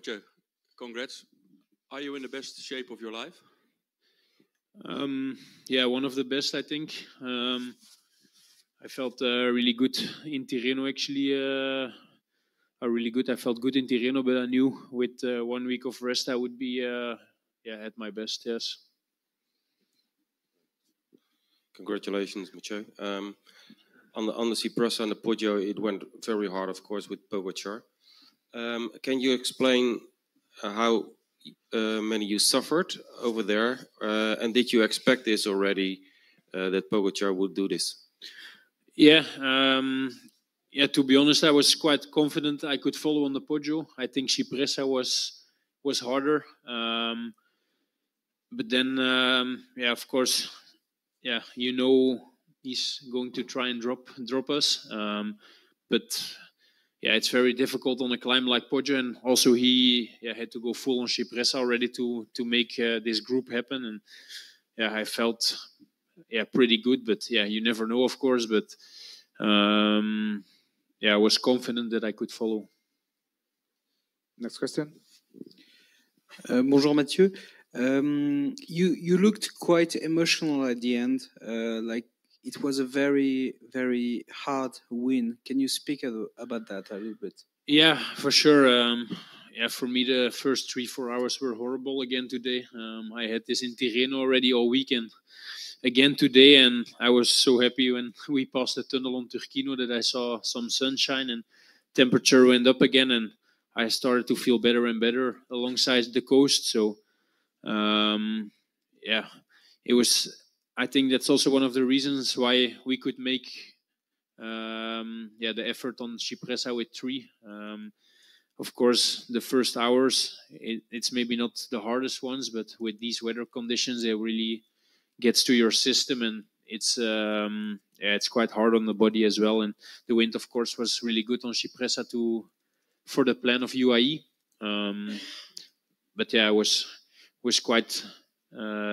Mathieu, congrats. Are you in the best shape of your life? Yeah, one of the best, I think. I felt really good in Tirreno, actually. Really good. I felt good in Tirreno, but I knew with 1 week of rest I would be at my best, yes. Congratulations, Mathieu. On the Cipressa and the Poggio, it went very hard, of course, with Pogacar. Can you explain how many you suffered over there? And did you expect this already, that Pogacar would do this? Yeah, to be honest, I was quite confident I could follow on the Poggio. I think Cipressa was harder. But then, of course, you know he's going to try and drop us. But it's very difficult on a climb like Poggio, and also he had to go full on Cipressa already to make this group happen. And I felt pretty good, but you never know, of course. But I was confident that I could follow. Next question. Bonjour Mathieu. You looked quite emotional at the end, like it was a very, very hard win. Can you speak about that a little bit? Yeah, for sure. For me, the first 3-4 hours were horrible again today. I had this in Tirreno already all weekend. Again today, and I was so happy when we passed the tunnel on Turquino that I saw some sunshine and temperature went up again, and I started to feel better and better alongside the coast. So, it was. I think that's also one of the reasons why we could make the effort on Cipressa with 3. Of course, the first hours, it's maybe not the hardest ones, but with these weather conditions, it really gets to your system, and it's quite hard on the body as well. And the wind, of course, was really good on Cipressa for the plan of UAE. But I was quite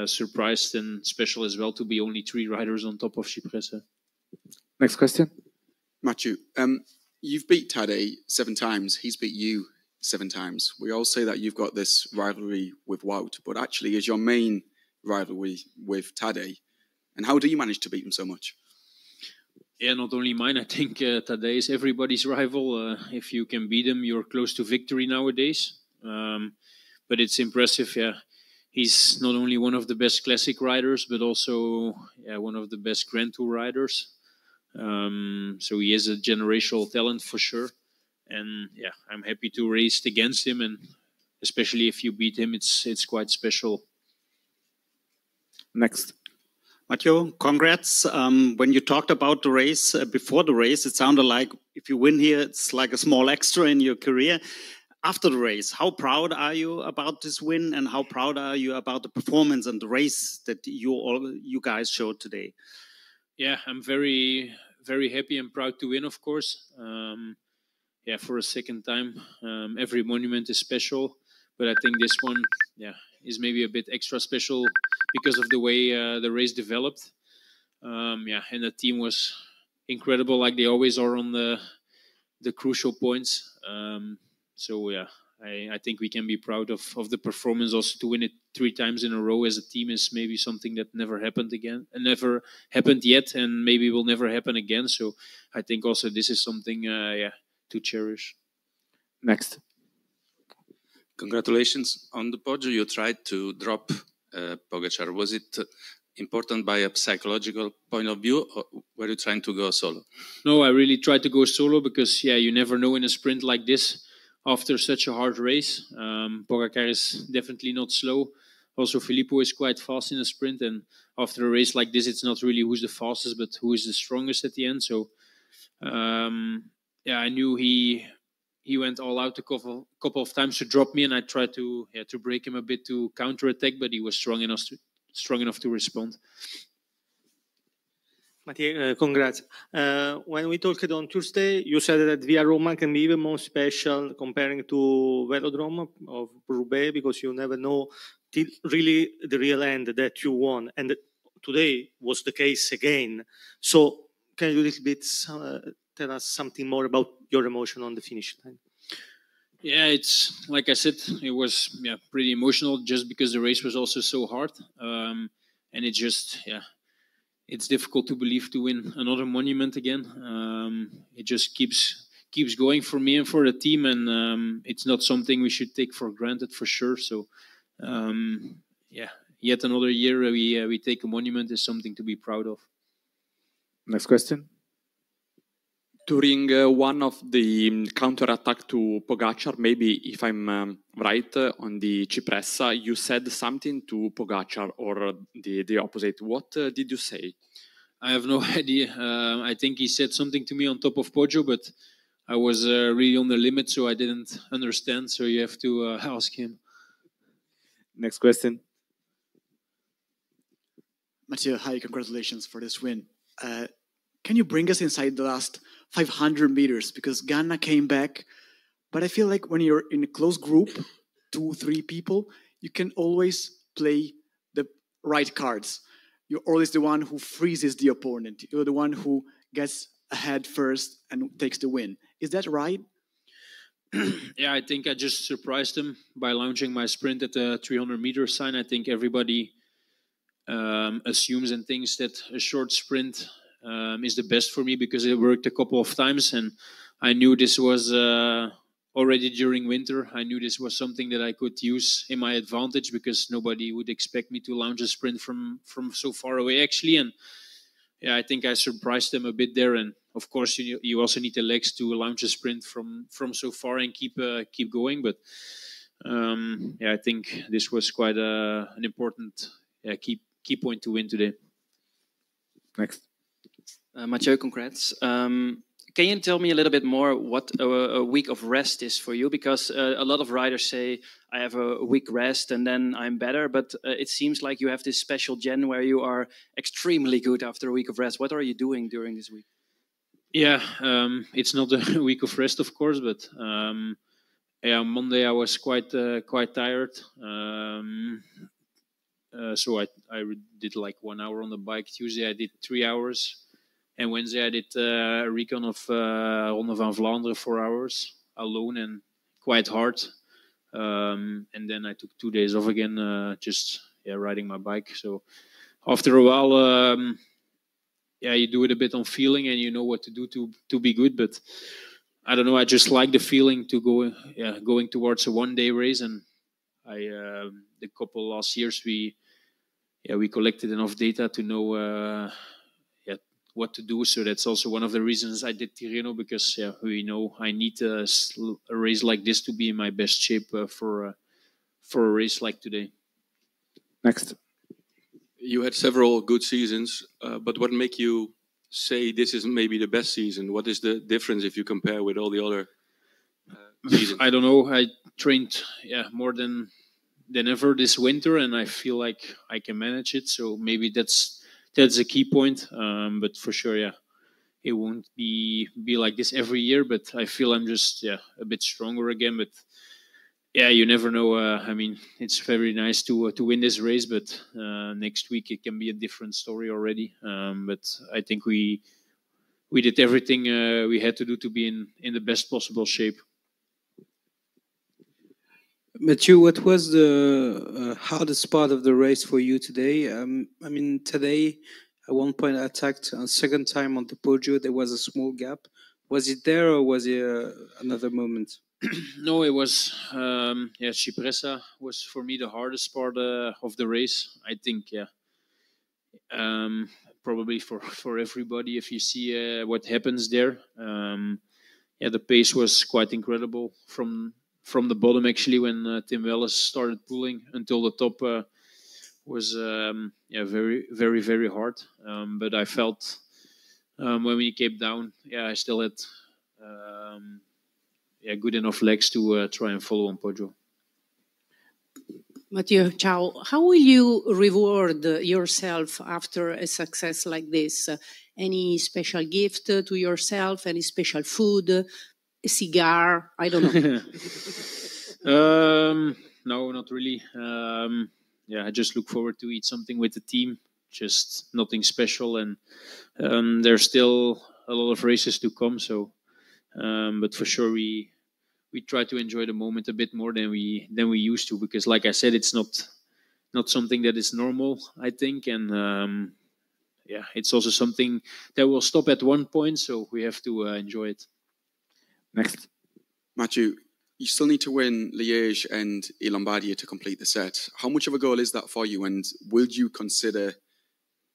surprised and special as well to be only 3 riders on top of Cipressa. Next question. Mathieu, you've beat Tadej 7 times. He's beat you 7 times. We all say that you've got this rivalry with Wout, but actually is your main rivalry with Tadej. And how do you manage to beat him so much? Yeah, not only mine. I think Tadej is everybody's rival. If you can beat him, you're close to victory nowadays. But it's impressive, He's not only one of the best classic riders, but also one of the best Grand Tour riders. So he is a generational talent for sure. And I'm happy to race against him, and especially if you beat him, it's quite special. Next. Mathieu, congrats. When you talked about the race, before the race, it sounded like if you win here, it's like a small extra in your career. After the race, how proud are you about this win, and how proud are you about the performance and the race that you guys showed today? Yeah, I'm very, very happy and proud to win, of course. For a second time. Every monument is special, but I think this one, is maybe a bit extra special because of the way the race developed. And the team was incredible, like they always are on the crucial points. I think we can be proud of the performance. Also, to win it 3 times in a row as a team is maybe something that never happened again, and never happened yet, and maybe will never happen again. So I think also this is something, to cherish. Next. Congratulations. On the Poggio, you tried to drop Pogacar. Was it important by a psychological point of view, or were you trying to go solo? No, I really tried to go solo because, you never know in a sprint like this after such a hard race. Pogacar is definitely not slow. Also, Filippo is quite fast in a sprint, and after a race like this, it's not really who's the fastest, but who is the strongest at the end. So, I knew he went all out a couple of times to drop me, and I tried to break him a bit to counter attack, but he was strong enough to respond. Mathieu, congrats. When we talked on Tuesday, you said that Via Roma can be even more special comparing to Velodrome of Roubaix because you never know till really the real end that you won. And today was the case again. So can you a little bit tell us something more about your emotion on the finish line? Yeah, it's like I said, it was pretty emotional just because the race was also so hard, and it just it's difficult to believe to win another monument again. It just keeps going for me and for the team, and it's not something we should take for granted for sure. So yet another year we take a monument is something to be proud of. Next question. During one of the counter-attack to Pogacar, maybe if I'm right, on the Cipressa, you said something to Pogacar or the opposite. What did you say? I have no idea. I think he said something to me on top of Poggio, but I was really on the limit, so I didn't understand. So you have to ask him. Next question. Mathieu, hi, congratulations for this win. Can you bring us inside the last 500 meters? Because Ganna came back, but I feel like when you're in a close group, 2-3 people, you can always play the right cards. You're always the one who freezes the opponent. You're the one who gets ahead first and takes the win. Is that right? Yeah, I think I just surprised him by launching my sprint at the 300-meter sign. I think everybody assumes and thinks that a short sprint is the best for me because it worked a couple of times, and I knew this was already during winter. I knew this was something that I could use in my advantage because nobody would expect me to launch a sprint from so far away actually. And yeah, I think I surprised them a bit there. And of course, you also need the legs to launch a sprint from so far and keep going. But I think this was quite an important key point to win today. Next. Mathieu, congrats. Can you tell me a little bit more what a week of rest is for you? Because a lot of riders say, I have a week rest and then I'm better. But it seems like you have this special gen where you are extremely good after a week of rest. What are you doing during this week? Yeah, it's not a week of rest, of course. But Monday I was quite tired. So I did like 1 hour on the bike. Tuesday I did 3 hours. And Wednesday I did a recon of Ronde van Vlaanderen 4 hours alone and quite hard. And then I took 2 days off again, just riding my bike. So after a while, you do it a bit on feeling and you know what to do to be good. But I don't know, I just like the feeling to going towards a 1 day race. And the couple last years we collected enough data to know what to do. So that's also one of the reasons I did Tirreno, because we know I need a race like this to be in my best shape for a race like today. Next. You had several good seasons, but what make you say this is maybe the best season? What is the difference if you compare with all the other seasons? I don't know. I trained more than ever this winter, and I feel like I can manage it. So maybe that's a key point. But for sure, it won't be like this every year. But I feel I'm just a bit stronger again. But you never know. I mean, it's very nice to win this race, but next week it can be a different story already. But I think we did everything we had to do to be in the best possible shape. Mathieu, what was the hardest part of the race for you today? I mean, today, at one point, I attacked a second time on the Poggio. There was a small gap. Was it there or was it another moment? No, it was, Cipressa was for me the hardest part of the race. I think, probably for everybody, if you see what happens there. The pace was quite incredible from the bottom, actually, when Tim Welles started pulling until the top was very, very, very hard. But I felt when we came down, I still had good enough legs to try and follow on Poggio. Mathieu, ciao. How will you reward yourself after a success like this? Any special gift to yourself? Any special food? A cigar? I don't know. No, not really. I just look forward to eat something with the team. Just nothing special, and there's still a lot of races to come. So, but for sure we we try to enjoy the moment a bit more than we used to, because like I said, it's not something that is normal, I think, and yeah, it's also something that will stop at one point, so we have to enjoy it. Next. Mathieu, you still need to win Liège and Lombardia to complete the set. How much of a goal is that for you, and will you consider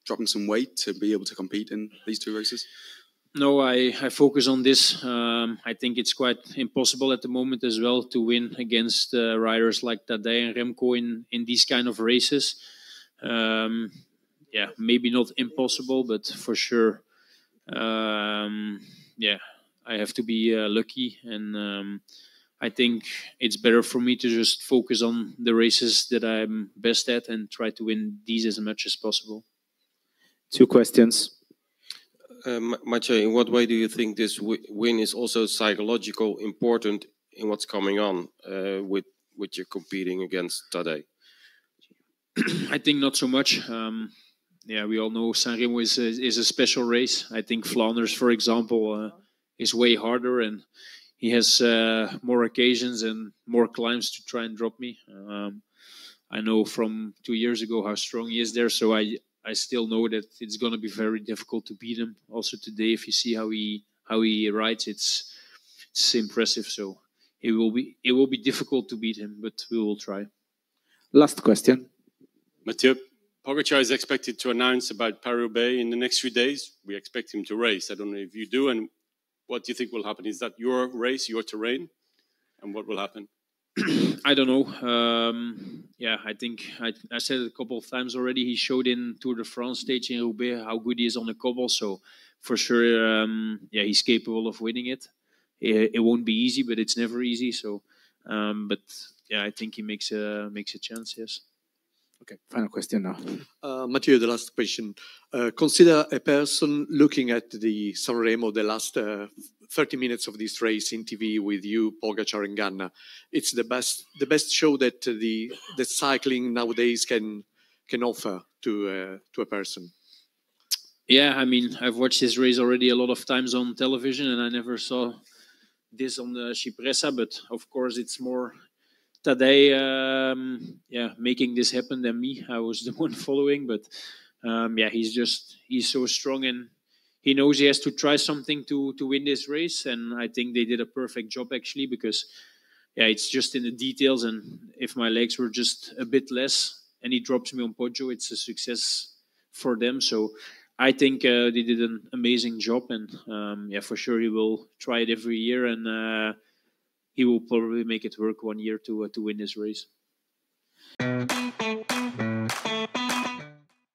dropping some weight to be able to compete in these two races? No, I focus on this. I think it's quite impossible at the moment as well to win against riders like Tadej and Remco in these kind of races. Yeah, maybe not impossible, but for sure, yeah, I have to be lucky, and I think it's better for me to just focus on the races that I'm best at and try to win these as much as possible. 2 questions. Mathieu, in what way do you think this win is also psychological important in what's coming on with you competing against Tadej? I think not so much. Yeah, we all know San Remo is a special race. I think Flanders, for example, is way harder, and he has more occasions and more climbs to try and drop me. I know from 2 years ago how strong he is there, so I still know that it's going to be very difficult to beat him. Also today, if you see how he rides, it's impressive. So it will be difficult to beat him, but we will try. Last question. Mathieu, Pogacar is expected to announce about Paris-Roubaix in the next few days. We expect him to race. I don't know if you do, and what do you think will happen? Is that your race, your terrain, and what will happen? I don't know. Yeah, I think I said it a couple of times already. He showed in Tour de France stage in Roubaix how good he is on the cobble. So for sure, yeah, he's capable of winning it. It won't be easy, but it's never easy. So, but yeah, I think he makes a chance. Yes. Okay, final question now. Mathieu, the last question. Consider a person looking at the San Remo, the last 30 minutes of this race in TV with you, Pogacar and Ganna. It's the best show that the cycling nowadays can offer to a person. Yeah, I mean, I've watched this race already a lot of times on television, and I never saw this on the Cipressa. But of course, it's more Tadej, yeah, making this happen than me. I was the one following, but yeah, he's so strong, and he knows he has to try something to win this race. And I think they did a perfect job actually, because yeah, it's just in the details. And if my legs were just a bit less, and he drops me on Poggio, it's a success for them. So I think they did an amazing job, and yeah, for sure he will try it every year, and he will probably make it work one year to win this race.